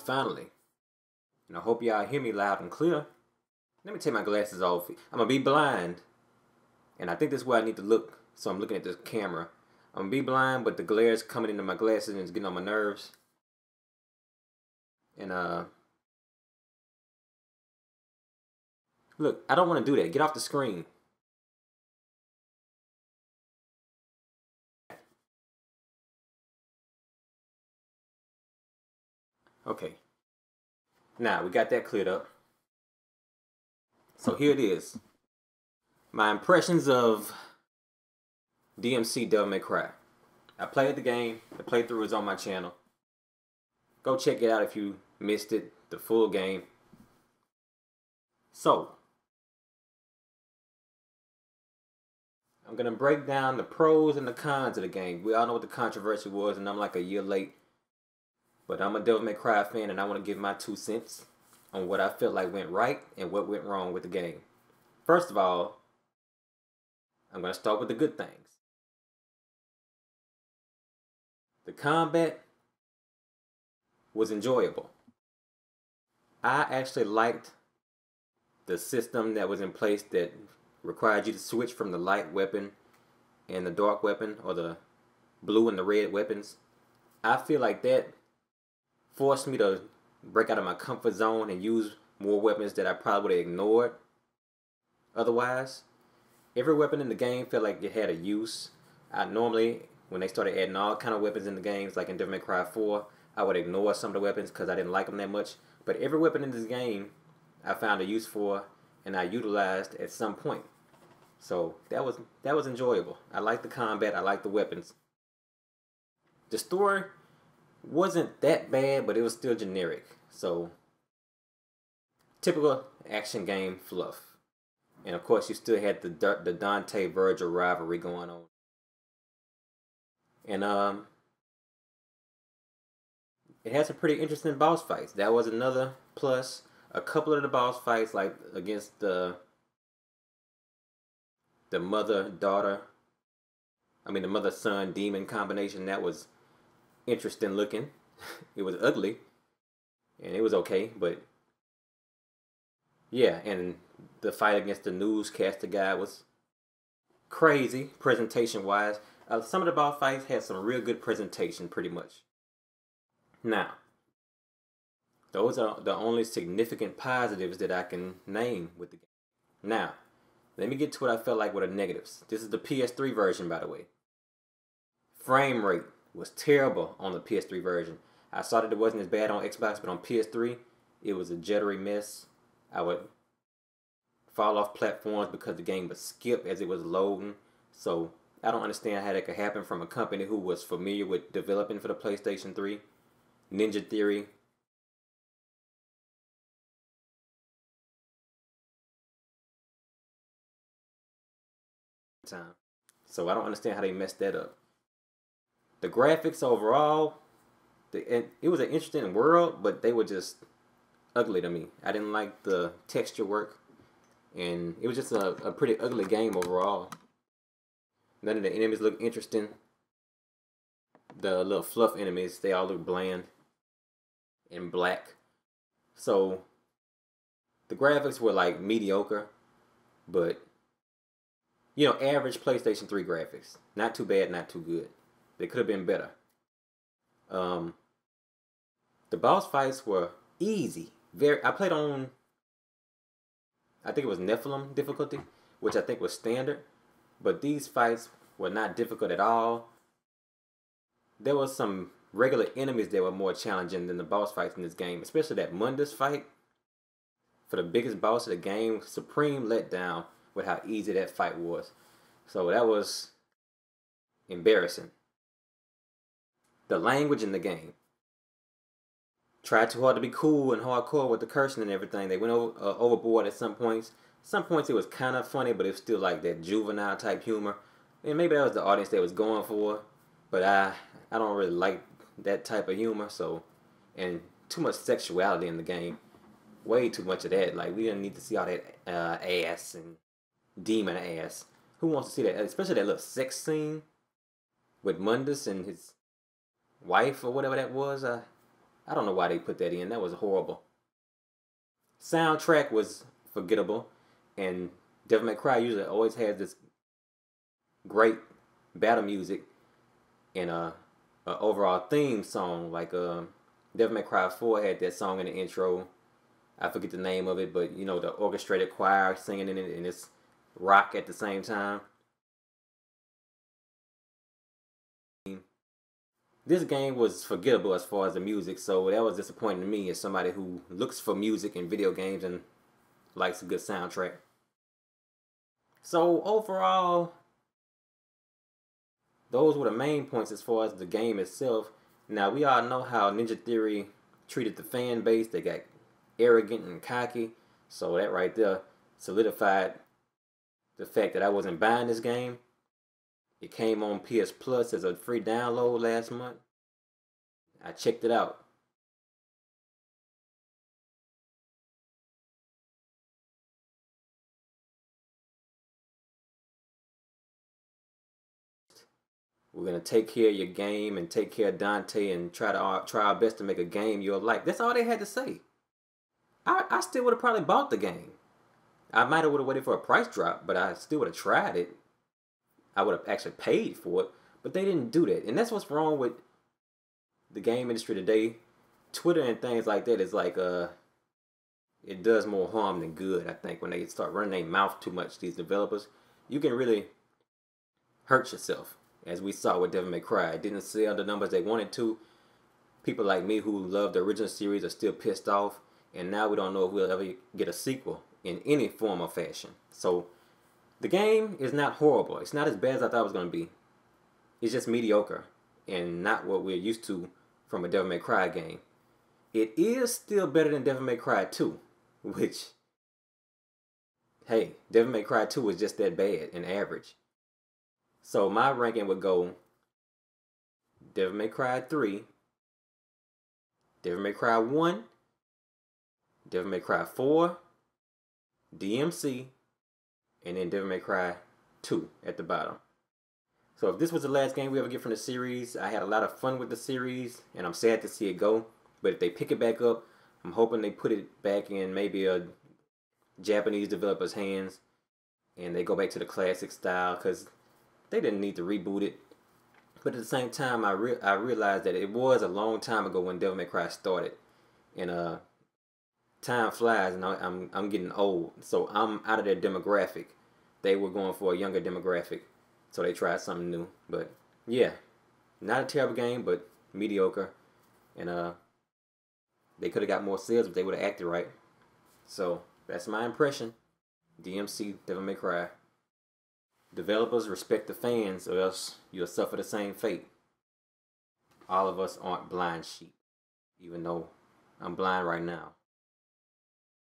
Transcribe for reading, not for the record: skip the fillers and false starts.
finally. And I hope y'all hear me loud and clear. Let me take my glasses off. I'm gonna be blind. And I think this is where I need to look. So I'm looking at this camera. I'm gonna be blind, but the glare is coming into my glasses and it's getting on my nerves. And look, I don't want to do that. Get off the screen. Okay. Now, we got that cleared up. So here it is. My impressions of DmC Devil May Cry. I played the game. The playthrough is on my channel. Go check it out if you missed it, the full game. So, I'm going to break down the pros and the cons of the game. We all know what the controversy was, and I'm like a year late. But I'm a Devil May Cry fan, and I want to give my 2 cents on what I felt like went right and what went wrong with the game. First of all, I'm going to start with the good things. The combat was enjoyable. I actually liked the system that was in place that required you to switch from the light weapon and the dark weapon, or the blue and the red weapons. I feel like that forced me to break out of my comfort zone and use more weapons that I probably would have ignored otherwise. Every weapon in the game felt like it had a use. I normally, when they started adding all kind of weapons in the games, like in Devil May Cry 4, I would ignore some of the weapons because I didn't like them that much. But every weapon in this game, I found a use for, and I utilized at some point. So that was enjoyable. I liked the combat. I liked the weapons. The story wasn't that bad, but it was still generic. So, typical action game fluff. And of course, you still had the Dante Virgil rivalry going on. And it had some pretty interesting boss fights. That was another plus. A couple of the boss fights, like against the mother-daughter, the mother-son demon combination, that was interesting looking. It was ugly, and it was okay, but yeah. And the fight against the newscaster guy was crazy presentation-wise. Some of the boss fights had some real good presentation, pretty much. Now, those are the only significant positives that I can name with the game. Now, let me get to what I felt like were the negatives. This is the PS3 version, by the way. Frame rate was terrible on the PS3 version. I saw that it wasn't as bad on Xbox, but on PS3, it was a jittery mess. I would fall off platforms because the game would skip as it was loading. So I don't understand how that could happen from a company who was familiar with developing for the PlayStation 3. Ninja Theory. So I don't understand how they messed that up. The graphics overall, it was an interesting world, but they were just ugly to me. I didn't like the texture work, and it was just a pretty ugly game overall. None of the enemies look interesting. The little fluff enemies, they all look bland and black. So the graphics were like mediocre, but average PlayStation 3 graphics. Not too bad, not too good. They could have been better. The boss fights were easy. I played on, I think it was Nephilim difficulty, which I think was standard. But these fights were not difficult at all. There was some regular enemies that were more challenging than the boss fights in this game, especially that Mundus fight. For the biggest boss of the game, supreme letdown with how easy that fight was. So that was embarrassing. The language in the game. Tried too hard to be cool and hardcore with the cursing and everything. They went overboard at some points. Some points it was kind of funny, but it was still like that juvenile type humor. And maybe that was the audience they was going for. But I don't really like that type of humor. So, and too much sexuality in the game. Way too much of that. Like, we didn't need to see all that ass and demon ass. Who wants to see that? Especially that little sex scene with Mundus and his wife or whatever that was. I don't know why they put that in. That was horrible. Soundtrack was forgettable, and Devil May Cry usually always has this great battle music and a overall theme song. Like Devil May Cry 4 had that song in the intro. I forget the name of it, but you know, the orchestrated choir singing in it, and it's rock at the same time. This game was forgettable as far as the music, so that was disappointing to me as somebody who looks for music in video games and likes a good soundtrack. So overall, those were the main points as far as the game itself. Now, we all know how Ninja Theory treated the fan base. They got arrogant and cocky, so that right there solidified the fact that I wasn't buying this game. It came on PS Plus as a free download last month. I checked it out. We're gonna take care of your game and take care of Dante and try our best to make a game you'll like. That's all they had to say. I still would have probably bought the game. I might have would have waited for a price drop, but I still would have tried it. I would have actually paid for it, but they didn't do that. And that's what's wrong with the game industry today. Twitter and things like that is like it does more harm than good. I think when they start running their mouth too much, these developers, you can really hurt yourself. As we saw with Devil May Cry, it didn't sell the numbers they wanted to. People like me who love the original series are still pissed off, and now we don't know if we'll ever get a sequel in any form or fashion. So the game is not horrible. It's not as bad as I thought it was going to be. It's just mediocre and not what we're used to from a Devil May Cry game. It is still better than Devil May Cry 2, which, hey, Devil May Cry 2 was just that bad and average. So my ranking would go Devil May Cry 3, Devil May Cry 1, Devil May Cry 4, DmC, and then Devil May Cry 2 at the bottom. So if this was the last game we ever get from the series, I had a lot of fun with the series, and I'm sad to see it go. But if they pick it back up, I'm hoping they put it back in maybe a Japanese developer's hands, and they go back to the classic style, because they didn't need to reboot it. But at the same time, I realized that it was a long time ago when Devil May Cry started, and time flies, and I'm getting old, so I'm out of their demographic. They were going for a younger demographic, so they tried something new. But yeah, not a terrible game, but mediocre, and they could have got more sales if they would have acted right. So that's my impression. DmC, Devil May Cry. Developers, respect the fans, or else you'll suffer the same fate. All of us aren't blind sheep, even though I'm blind right now.